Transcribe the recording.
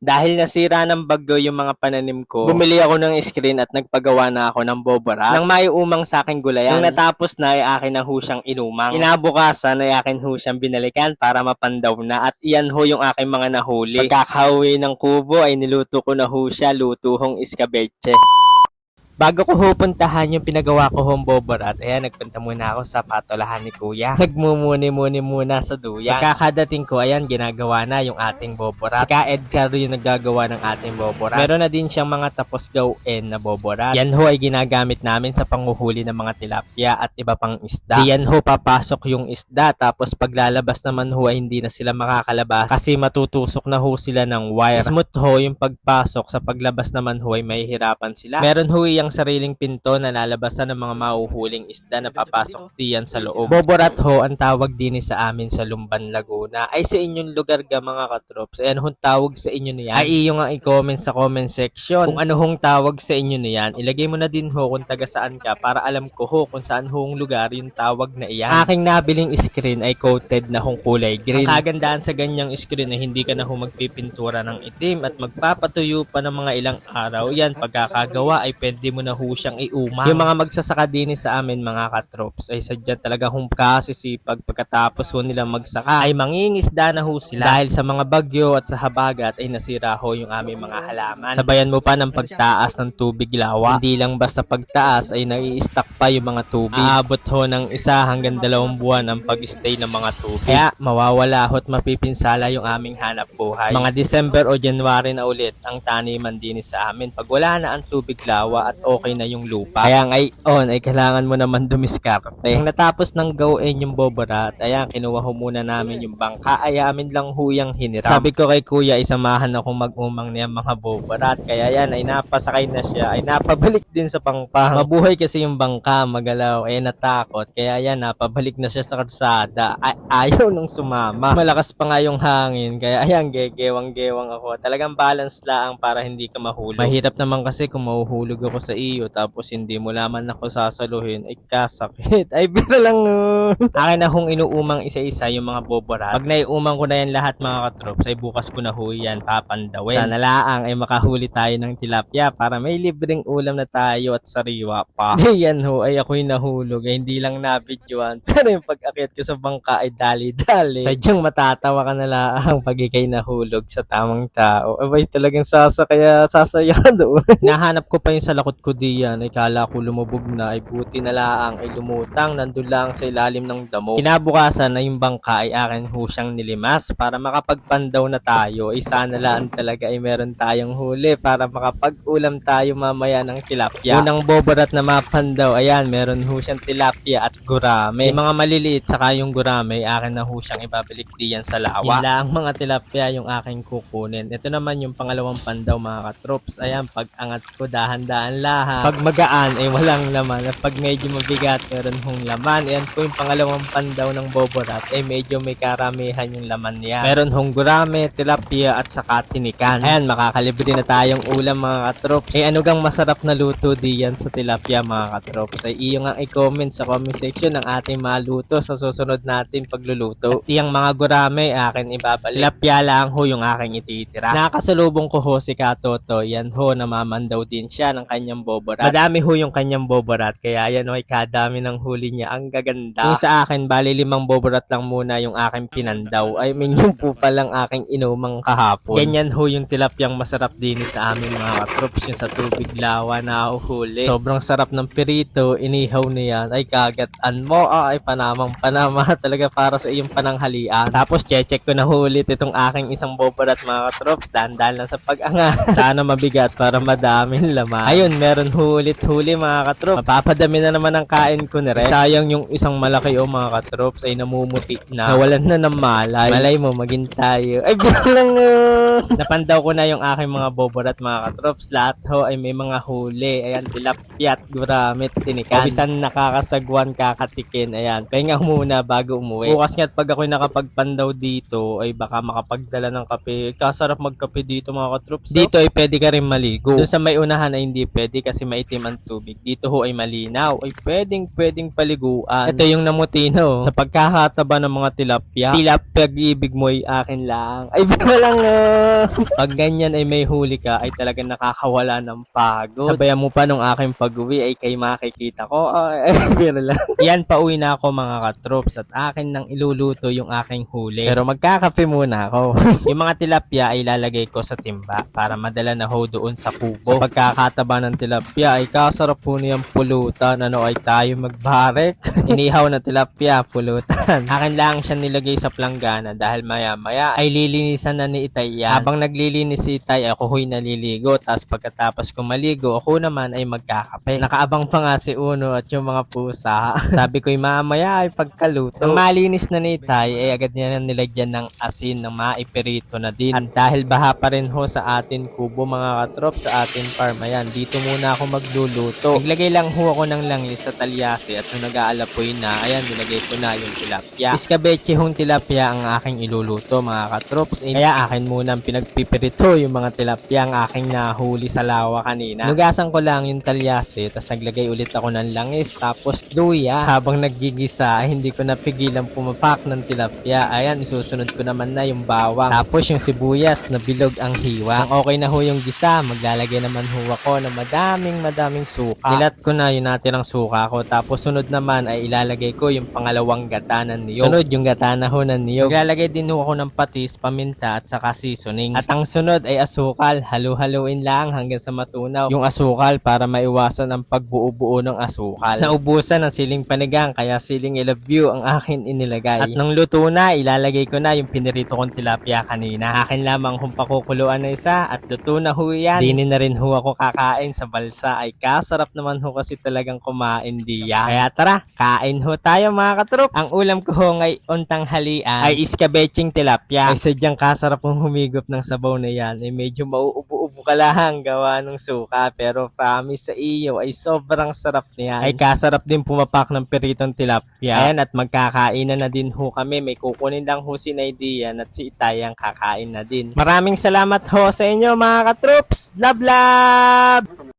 Dahil nasira ng bagyo yung mga pananim ko, bumili ako ng screen at nagpagawa na ako ng bobora nang may umang sa aking gulayan. Nang natapos na ay akin na ho siyang inumang. Kinabukasan ay akin ho siyang binalikan para mapandaw na at iyan ho yung aking mga nahuli. Pagkakauwi ng kubo ay niluto ko na ho siya, lutuhong iskabeche. Bago ko ho puntahan yung pinagawa ko hong boborat, ayan, nagpunta muna ako sa patolahan ni Kuya. Nagmumuni-muni muna sa duyan. Pagkakadating ko, ayan, ginagawa na yung ating boborat. Si Ka Edgar yung naggagawa ng ating boborat. Meron na din siyang mga tapos gawin na boborat. Yan ho ay ginagamit namin sa panguhuli ng mga tilapia at iba pang isda. Diyan ho papasok yung isda, tapos paglalabas naman ho ay hindi na sila makakalabas kasi matutusok na ho sila ng wire. Smooth ho yung pagpasok, sa paglabas naman ho ay mahihirapan sila. Meron ho yung sariling pinto na lalabasan ng mga mahuhuling isda na papasok diyan sa loob. Boborat ho ang tawag din sa amin sa Lumban, Laguna. Ay sa inyong lugar ga mga katrops, ayan hong tawag sa inyo niyan. Ay iyo nga i-comment sa comment section kung ano hong tawag sa inyo niyan. Ilagay mo na din ho kung taga saan ka para alam ko ho kung saan hong lugar yung tawag na iyan. Aking nabiling screen ay coated na hong kulay green. Ang kagandahan sa ganyang screen ay hindi ka na ho magpipintura ng itim at magpapatuyo pa ng mga ilang araw. Yan, pagkakagawa ay pwede mo na ho siyang iumang. Yung mga magsasaka din sa amin mga katrops ay sadya talaga hong kasisipag, pagkatapos ho nila magsaka ay mangingisda na ho sila. Dahil sa mga bagyo at sa habagat ay nasira ho yung aming mga halaman. Sabayan mo pa ng pagtaas ng tubig lawa. Hindi lang basta pagtaas ay nai-stack pa yung mga tubig. Aabot ho ng 1 hanggang 2 buwan ang pag-stay ng mga tubig. Kaya mawawala ho at mapipinsala yung aming hanap buhay. Mga December o January na ulit ang taniman din sa amin pag wala na ang tubig lawa at okay na yung lupa. Kaya ngayon ay kailangan mo naman dumiskarte. Ang natapos ng gawin yung boborat, ayan, kinuha ho muna namin yung bangka. Ay amin lang huyang hiniram. Sabi ko kay Kuya, isamahan ako mag-umang niya mga boborat. Kaya yan, ay napasakay na siya. Ay napabalik din sa pangpang. Mabuhay kasi yung bangka, magalaw. Ay natakot. Kaya yan, napabalik na siya sa kalsada. Ay, ayaw nung sumama. Malakas pa nga yung hangin. Kaya ayan, gewang-gewang ako. Talagang balance lang para hindi ka mahulog. Mahirap naman kasi kung mahuhulog ako sa iyo tapos hindi mo laman ako sasaluhin, ay kasakit. Ay bira lang no. Akin na hong inuumang isa-isa yung mga boborat. Pag naiumang ko na yan lahat mga katrops, ay bukas ko na ho yan papandawin. Sana laang ay makahuli tayo ng tilapia para may libreng ulam na tayo at sariwa pa. Yan ho, ay ako'y nahulog. Ay hindi lang nabidyoan. Pero yung pag-akit ko sa bangka ay dali-dali. Sadyang matatawa ka na laang pag ikay nahulog sa tamang tao. Abay talagang sasaya ka doon. Nahanap ko pa yung sa lakot ko diyan, ay kala ko lumubog na, ay buti na laang ay lumutang, nandun lang sa ilalim ng damo. Kinabukasan na yung bangka ay akin ho siyang nilimas para makapagpandaw na tayo. Ay sana laan talaga ay meron tayong huli para makapag-ulam tayo mamaya ng tilapia. Unang boborat na mapandaw, ayan, meron ho siyang tilapia at gurame. Yung mga maliliit saka yung gurame, akin na ho siyang ibabalik diyan sa lawa. Yun lang mga tilapia yung aking kukunin. Ito naman yung pangalawang pandaw mga katrops. Ayan, pag angat ko dahan-dahan lahat. Pag magaan ay walang laman. At pag medyo mabigat, meron hong laman. Ayan po yung pangalawang pandaw ng boborat. Ay medyo may karamihan yung laman niya. Meron hong gurame, tilapia at saka tinikan. Ayan, makakalibre na tayong ulam mga katrops. Ay ano gang masarap na luto diyan sa tilapia mga katrops. Ay iyo nga i-comment sa comment section ng ating maluto sa susunod natin pagluluto. At iyang mga gurame akin ibabalik. Tilapia lang ho yung aking ititira. Nakasalubong ko ho si Katoto. Yan ho, namamandaw din siya ng kanyang boborat. Madami ho yung kanyang boborat, kaya yan ay kadami ng huli niya. Ang gaganda. Yung sa akin, bali 5 boborat lang muna yung aking pinandaw. I mean, yung po palang aking inumang kahapon. Ganyan ho yung tilapyang masarap din sa amin mga katrops. Yung sa tubig lawa na huli. Sobrang sarap ng pirito, inihaw niyan. Ay kagatan mo, ay panamang panama talaga para sa iyong pananghalian. Tapos check ko na ulit itong aking isang boborat mga katrops. Dandal na sa pag-angat. Sana mabigat para madaming laman. Ayun, meron huli mga katrops. Mapapadami na naman ang kain ko na rin. Sayang yung isang malaki mga katrops ay namumuti na. Nawalan na ng malay. Malay mo, maging tayo. Ay, bilang napandaw ko na yung aking mga boborat mga katrops. Lahat ho ay may mga huli. Ayan, tilapia at gurame, tinikan. Kabisan nakakasagwan, kakatikin. Ayan, pahinga muna bago umuwi. Bukas nga't pag ako'y nakapagpandaw dito, ay baka makapagdala ng kape. Kasarap magkape dito mga katrops. Dito ay pwede ka rin maligo. Doon sa may unahan ay hindi pwede hindi kasi maitim ang tubig. Dito ho ay malinaw, ay pwedeng paliguan. Ito yung namutino. Sa pagkakataba ng mga tilapia, tila pag-ibig mo ay akin lang. Ay baka lang Pag ganyan ay may huli ka, ay talagang nakakawala ng pagod. Sabayan mo pa nung aking pag-uwi ay kay makikita ko. Ay, pero lang. Yan, pauwi na ako mga katrops at akin nang iluluto yung aking huli. Pero magkakape muna ako. Yung mga tilapia ay lalagay ko sa timba para madala na ho doon sa kubo. Sa pagkakataba ng tilapia ay kasarap po niyang pulutan. Ano ay tayo magbarek? Inihaw na tilapia, pulutan. Akin lang siya nilagay sa planggana dahil maya-maya ay lilinisan na ni Itay yan. Habang naglilinis si Itay, ako ho'y naliligo. Tapos pagkatapos ko maligo, ako naman ay magkakape. Nakaabang pa nga si Uno at yung mga pusa. Sabi ko'y mamaya ay pagkaluto. Nang malinis na ni Itay, ay agad niya na nilagyan ng asin ng maiperito na din. At dahil baha pa rin ho sa atin kubo mga katrop sa atin farm, ayan, dito muna ako magluluto. Naglagay lang ho ako ng langis sa talyasi at nung nag-aalapoy na, ayan, nilagay ko na yung tilapia. Iskabeche hong tilapia ang aking iluluto mga katrops. Kaya akin muna ang pinagpipirito yung mga tilapia ang aking nahuli sa lawa kanina. Nugasan ko lang yung talyasi, tapos naglagay ulit ako ng langis, tapos luya. Habang naggigisa, hindi ko napigilan pumapak ng tilapia. Ayan, isusunod ko naman na yung bawang. Tapos yung sibuyas na bilog ang hiwa. Ang okay na ho yung gisa, maglalagay naman ho ako ng madaming suka. Nilat ko na yung natirang suka ko. Tapos sunod naman ay ilalagay ko yung pangalawang gata ng niyog. Sunod yung gata na ho ng niyog. Maglalagay din ho ako ng patis, paminta at saka seasoning. At ang sunod ay asukal. Halu-haluin lang hanggang sa matunaw yung asukal para maiwasan ang pagbuo-buo ng asukal. Naubusan ng siling panigang kaya siling I love you ang akin inilagay. At nang luto na, ilalagay ko na yung pinirito kong tilapia kanina. Akin lamang kung pakukuluan na isa at luto na ho yan. Dinin na rin ho ako kakain sa balsa. Ay kasarap naman ho kasi talagang kumain diya. Kaya tara, kain ho tayo mga katrop. Ang ulam ko ho ngay untang halian ay iskabeching tilapia. Ay sadyang kasarap kong humigop ng sabaw na yan. Ay medyo mauubo-ubo ka lang gawa ng suka. Pero promise sa iyo ay sobrang sarap niyan. Ay kasarap din pumapak ng piritong tilapia. Ayan, at magkakainan na din ho kami. May kukunin lang ho si Naidian at si Itay ang kakain na din. Maraming salamat ho sa inyo mga katroops. Love love!